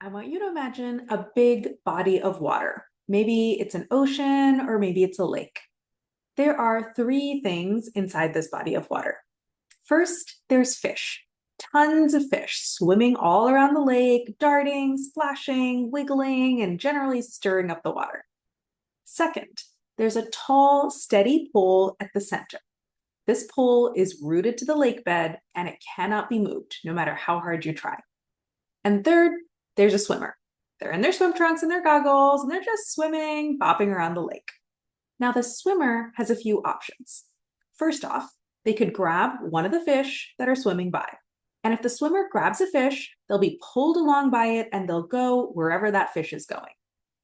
I want you to imagine a big body of water. Maybe it's an ocean or maybe it's a lake. There are three things inside this body of water. First, there's fish. Tons of fish swimming all around the lake, darting, splashing, wiggling, and generally stirring up the water. Second, there's a tall, steady pole at the center. This pole is rooted to the lake bed and it cannot be moved, no matter how hard you try. And third, there's a swimmer. They're in their swim trunks and their goggles, and they're just swimming, bopping around the lake. Now, the swimmer has a few options. First off, they could grab one of the fish that are swimming by. And if the swimmer grabs a fish, they'll be pulled along by it and they'll go wherever that fish is going.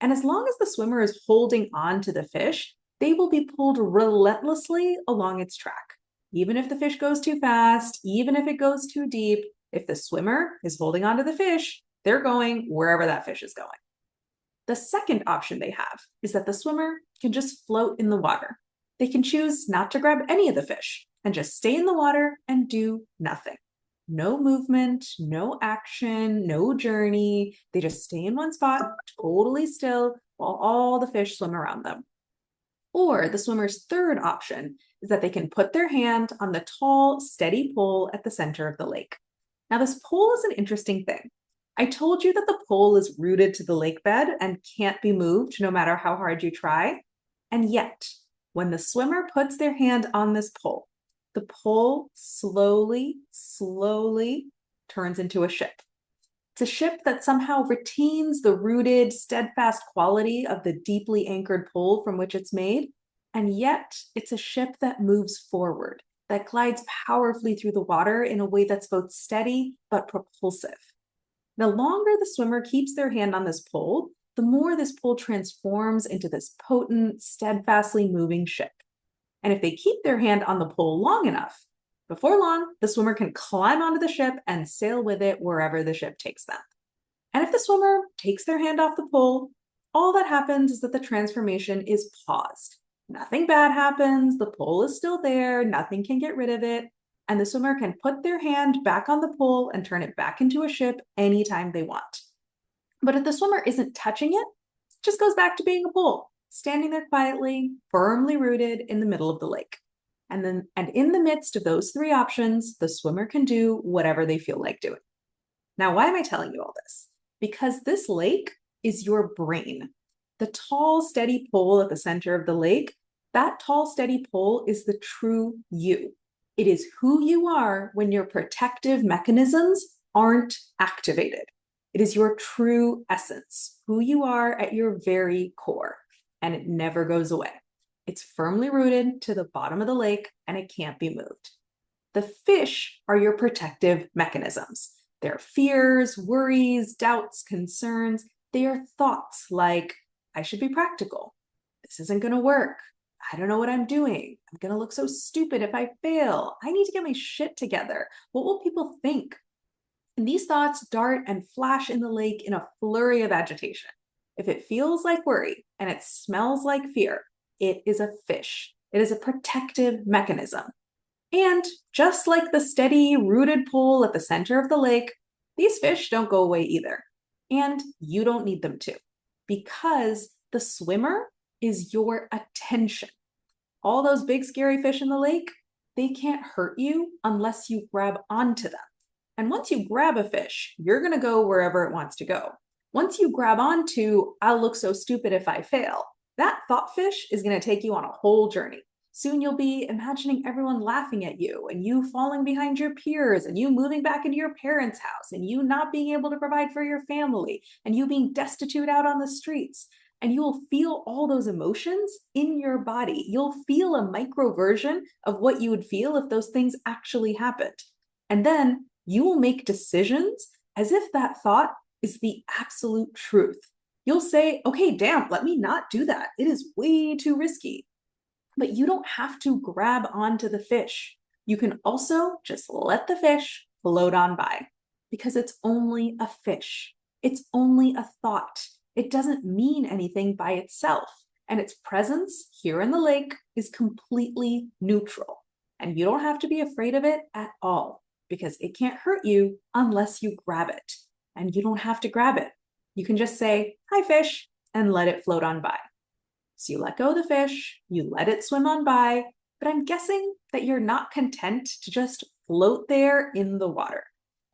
And as long as the swimmer is holding on to the fish, they will be pulled relentlessly along its track. Even if the fish goes too fast, even if it goes too deep, if the swimmer is holding on to the fish, they're going wherever that fish is going. The second option they have is that the swimmer can just float in the water. They can choose not to grab any of the fish and just stay in the water and do nothing. No movement, no action, no journey. They just stay in one spot, totally still, while all the fish swim around them. Or the swimmer's third option is that they can put their hand on the tall, steady pole at the center of the lake. Now, this pole is an interesting thing. I told you that the pole is rooted to the lake bed and can't be moved no matter how hard you try. And yet, when the swimmer puts their hand on this pole, the pole slowly turns into a ship. It's a ship that somehow retains the rooted, steadfast quality of the deeply anchored pole from which it's made. And yet, it's a ship that moves forward, that glides powerfully through the water in a way that's both steady but propulsive. The longer the swimmer keeps their hand on this pole, the more this pole transforms into this potent, steadfastly moving ship. And if they keep their hand on the pole long enough, before long, the swimmer can climb onto the ship and sail with it wherever the ship takes them. And if the swimmer takes their hand off the pole, all that happens is that the transformation is paused. Nothing bad happens, the pole is still there, nothing can get rid of it, and the swimmer can put their hand back on the pole and turn it back into a ship anytime they want. But if the swimmer isn't touching it, it just goes back to being a pole, standing there quietly, firmly rooted in the middle of the lake. And in the midst of those three options, the swimmer can do whatever they feel like doing. Now, why am I telling you all this? Because this lake is your brain. The tall, steady pole at the center of the lake, that tall, steady pole is the true you. It is who you are when your protective mechanisms aren't activated. It is your true essence, who you are at your very core, and it never goes away. It's firmly rooted to the bottom of the lake, and it can't be moved. The fish are your protective mechanisms. They're fears, worries, doubts, concerns. They are thoughts like, I should be practical. This isn't going to work. I don't know what I'm doing. I'm going to look so stupid if I fail. I need to get my shit together. What will people think? And these thoughts dart and flash in the lake in a flurry of agitation. If it feels like worry and it smells like fear, it is a fish. It is a protective mechanism. And just like the steady, rooted pole at the center of the lake, these fish don't go away either. And you don't need them to, because the swimmer is your attention. All those big, scary fish in the lake, they can't hurt you unless you grab onto them. And once you grab a fish, you're going to go wherever it wants to go. Once you grab onto, I'll look so stupid if I fail, that thought fish is going to take you on a whole journey. Soon you'll be imagining everyone laughing at you and you falling behind your peers and you moving back into your parents' house and you not being able to provide for your family and you being destitute out on the streets. And you will feel all those emotions in your body. You'll feel a micro version of what you would feel if those things actually happened. And then you will make decisions as if that thought is the absolute truth. You'll say, okay, damn, let me not do that. It is way too risky. But you don't have to grab onto the fish. You can also just let the fish float on by, because it's only a fish. It's only a thought. It doesn't mean anything by itself. And its presence here in the lake is completely neutral. And you don't have to be afraid of it at all, because it can't hurt you unless you grab it. And you don't have to grab it. You can just say, "Hi, fish," and let it float on by. So you let go of the fish, you let it swim on by, but I'm guessing that you're not content to just float there in the water.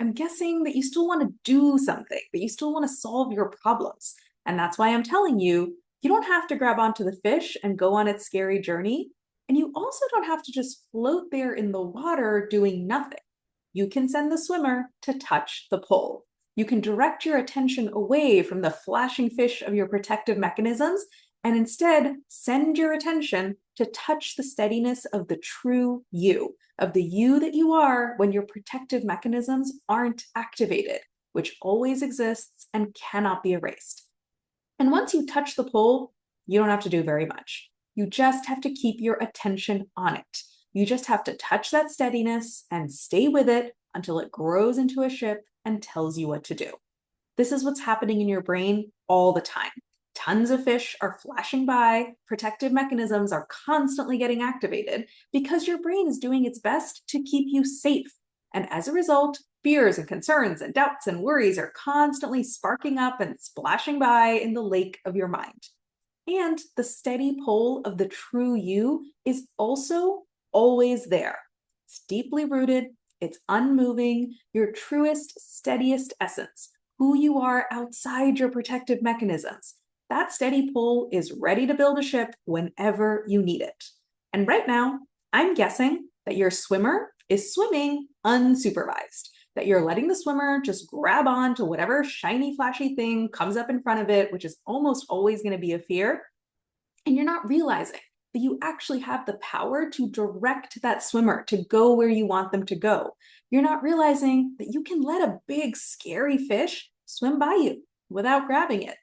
I'm guessing that you still want to do something, that you still want to solve your problems. And that's why I'm telling you, you don't have to grab onto the fish and go on its scary journey. And you also don't have to just float there in the water doing nothing. You can send the swimmer to touch the pole. You can direct your attention away from the flashing fish of your protective mechanisms and instead send your attention to touch the steadiness of the true you, of the you that you are when your protective mechanisms aren't activated, which always exists and cannot be erased. And once you touch the pole, you don't have to do very much. You just have to keep your attention on it. You just have to touch that steadiness and stay with it until it grows into a ship and tells you what to do. This is what's happening in your brain all the time. Tons of fish are flashing by, protective mechanisms are constantly getting activated because your brain is doing its best to keep you safe. And as a result, fears and concerns and doubts and worries are constantly sparking up and splashing by in the lake of your mind. And the steady pole of the true you is also always there. It's deeply rooted, it's unmoving, your truest, steadiest essence, who you are outside your protective mechanisms. That steady pole is ready to build a ship whenever you need it. And right now, I'm guessing that your swimmer is swimming unsupervised, that you're letting the swimmer just grab on to whatever shiny, flashy thing comes up in front of it, which is almost always going to be a fear. And you're not realizing that you actually have the power to direct that swimmer to go where you want them to go. You're not realizing that you can let a big, scary fish swim by you without grabbing it.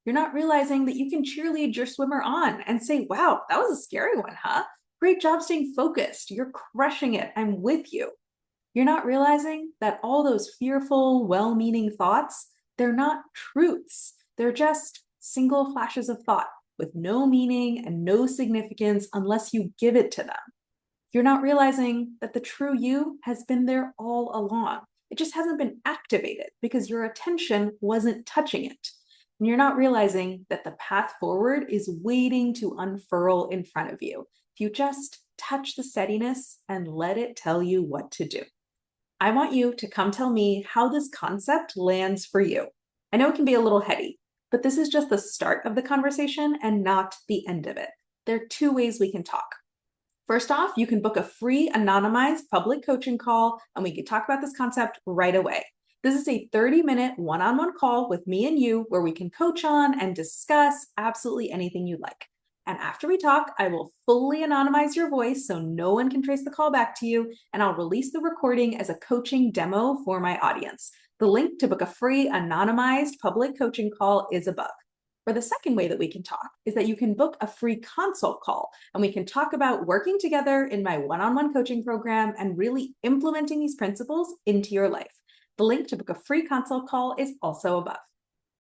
You're not realizing that you can cheerlead your swimmer on and say, "Wow, that was a scary one, huh? Great job staying focused. You're crushing it. I'm with you." You're not realizing that all those fearful, well-meaning thoughts, they're not truths. They're just single flashes of thought with no meaning and no significance unless you give it to them. You're not realizing that the true you has been there all along. It just hasn't been activated because your attention wasn't touching it. And you're not realizing that the path forward is waiting to unfurl in front of you. If you just touch the steadiness and let it tell you what to do. I want you to come tell me how this concept lands for you. I know it can be a little heady, but this is just the start of the conversation and not the end of it. There are two ways we can talk. First off, you can book a free anonymized public coaching call and we can talk about this concept right away. This is a 30-minute one-on-one call with me and you where we can coach on and discuss absolutely anything you like. And after we talk, I will fully anonymize your voice so no one can trace the call back to you, and I'll release the recording as a coaching demo for my audience. The link to book a free anonymized public coaching call is above. Or the second way that we can talk is that you can book a free consult call and we can talk about working together in my one-on-one coaching program and really implementing these principles into your life. The link to book a free consult call is also above.